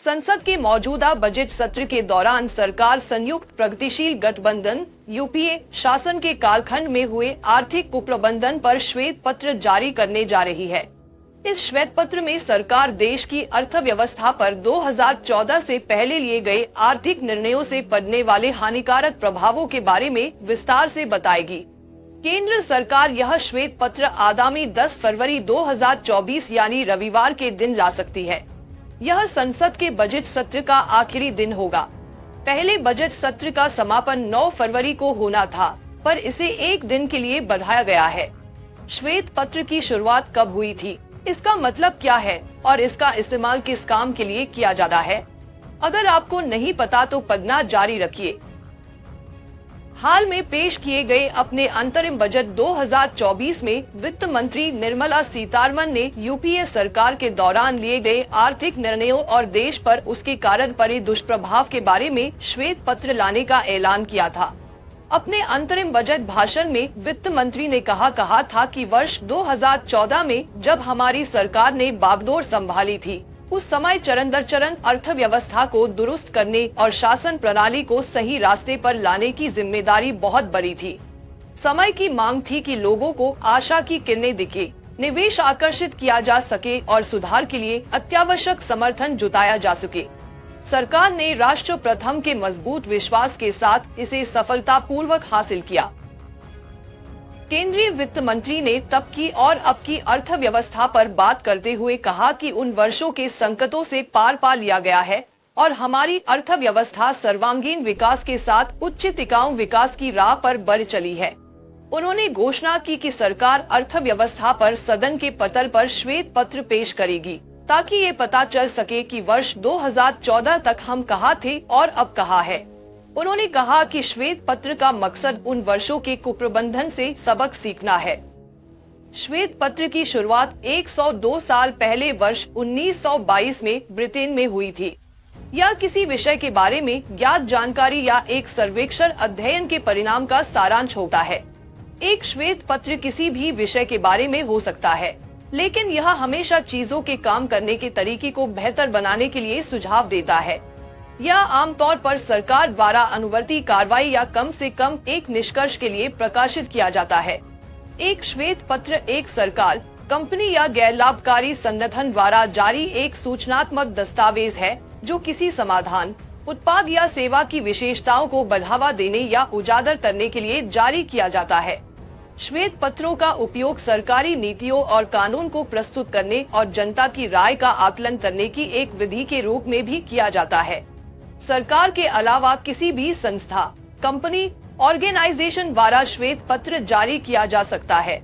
संसद के मौजूदा बजट सत्र के दौरान सरकार संयुक्त प्रगतिशील गठबंधन यूपीए शासन के कालखंड में हुए आर्थिक कुप्रबंधन पर श्वेत पत्र जारी करने जा रही है। इस श्वेत पत्र में सरकार देश की अर्थव्यवस्था पर 2014 से पहले लिए गए आर्थिक निर्णयों से पड़ने वाले हानिकारक प्रभावों के बारे में विस्तार से बताएगी। केंद्र सरकार यह श्वेत पत्र आगामी 10 फरवरी 2024 यानी रविवार के दिन ला सकती है। यह संसद के बजट सत्र का आखिरी दिन होगा। पहले बजट सत्र का समापन 9 फरवरी को होना था, पर इसे एक दिन के लिए बढ़ाया गया है। श्वेत पत्र की शुरुआत कब हुई थी, इसका मतलब क्या है और इसका इस्तेमाल किस काम के लिए किया जाता है? अगर आपको नहीं पता तो पढ़ना जारी रखिए। हाल में पेश किए गए अपने अंतरिम बजट 2024 में वित्त मंत्री निर्मला सीतारमण ने यूपीए सरकार के दौरान लिए गए आर्थिक निर्णयों और देश पर उसके कारण पड़े दुष्प्रभाव के बारे में श्वेत पत्र लाने का ऐलान किया था। अपने अंतरिम बजट भाषण में वित्त मंत्री ने कहा था कि वर्ष 2014 में जब हमारी सरकार ने बागडोर संभाली थी, उस समय चरण दर चरण अर्थव्यवस्था को दुरुस्त करने और शासन प्रणाली को सही रास्ते पर लाने की जिम्मेदारी बहुत बड़ी थी। समय की मांग थी कि लोगों को आशा की किरणें दिखे, निवेश आकर्षित किया जा सके और सुधार के लिए अत्यावश्यक समर्थन जुटाया जा सके। सरकार ने राष्ट्र प्रथम के मजबूत विश्वास के साथ इसे सफलतापूर्वक हासिल किया। केंद्रीय वित्त मंत्री ने तब की और अब की अर्थव्यवस्था पर बात करते हुए कहा कि उन वर्षों के संकटों से पार पा लिया गया है और हमारी अर्थव्यवस्था सर्वांगीण विकास के साथ उच्च टिकाऊ विकास की राह पर बढ़ चली है। उन्होंने घोषणा की कि सरकार अर्थव्यवस्था पर सदन के पटल पर श्वेत पत्र पेश करेगी, ताकि ये पता चल सके कि वर्ष 2014 तक हम कहाँ थे और अब कहाँ है। उन्होंने कहा कि श्वेत पत्र का मकसद उन वर्षों के कुप्रबंधन से सबक सीखना है। श्वेत पत्र की शुरुआत 102 साल पहले वर्ष 1922 में ब्रिटेन में हुई थी। यह किसी विषय के बारे में ज्ञात जानकारी या एक सर्वेक्षण अध्ययन के परिणाम का सारांश होता है। एक श्वेत पत्र किसी भी विषय के बारे में हो सकता है, लेकिन यह हमेशा चीजों के काम करने के तरीके को बेहतर बनाने के लिए सुझाव देता है। यह आमतौर पर सरकार द्वारा अनुवर्ती कार्रवाई या कम से कम एक निष्कर्ष के लिए प्रकाशित किया जाता है। एक श्वेत पत्र एक सरकार, कंपनी या गैर लाभकारी संगठन द्वारा जारी एक सूचनात्मक दस्तावेज है जो किसी समाधान, उत्पाद या सेवा की विशेषताओं को बढ़ावा देने या उजागर करने के लिए जारी किया जाता है। श्वेत पत्रों का उपयोग सरकारी नीतियों और कानून को प्रस्तुत करने और जनता की राय का आकलन करने की एक विधि के रूप में भी किया जाता है। सरकार के अलावा किसी भी संस्था, कंपनी, ऑर्गेनाइजेशन द्वारा श्वेत पत्र जारी किया जा सकता है,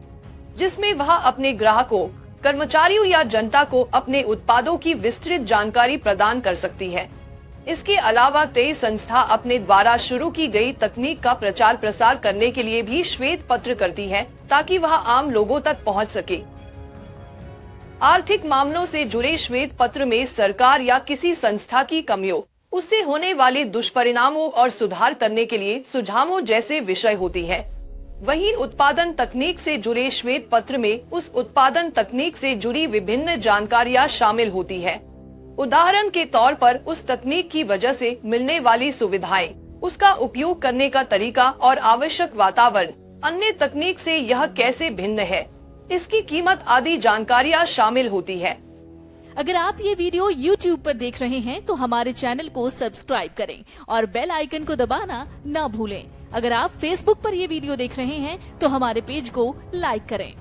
जिसमें वह अपने ग्राहकों, कर्मचारियों या जनता को अपने उत्पादों की विस्तृत जानकारी प्रदान कर सकती है। इसके अलावा कई संस्था अपने द्वारा शुरू की गई तकनीक का प्रचार प्रसार करने के लिए भी श्वेत पत्र करती है, ताकि वह आम लोगों तक पहुंच सके। आर्थिक मामलों से जुड़े श्वेत पत्र में सरकार या किसी संस्था की कमियों, उससे होने वाले दुष्परिणामों और सुधार करने के लिए सुझावों जैसे विषय होती है। वहीं उत्पादन तकनीक से जुड़े श्वेत पत्र में उस उत्पादन तकनीक से जुड़ी विभिन्न जानकारियां शामिल होती है। उदाहरण के तौर पर उस तकनीक की वजह से मिलने वाली सुविधाएं, उसका उपयोग करने का तरीका और आवश्यक वातावरण, अन्य तकनीक से यह कैसे भिन्न है, इसकी कीमत आदि जानकारियां शामिल होती है। अगर आप ये वीडियो YouTube पर देख रहे हैं तो हमारे चैनल को सब्सक्राइब करें और बेल आइकन को दबाना ना भूलें। अगर आप Facebook पर ये वीडियो देख रहे हैं तो हमारे पेज को लाइक करें।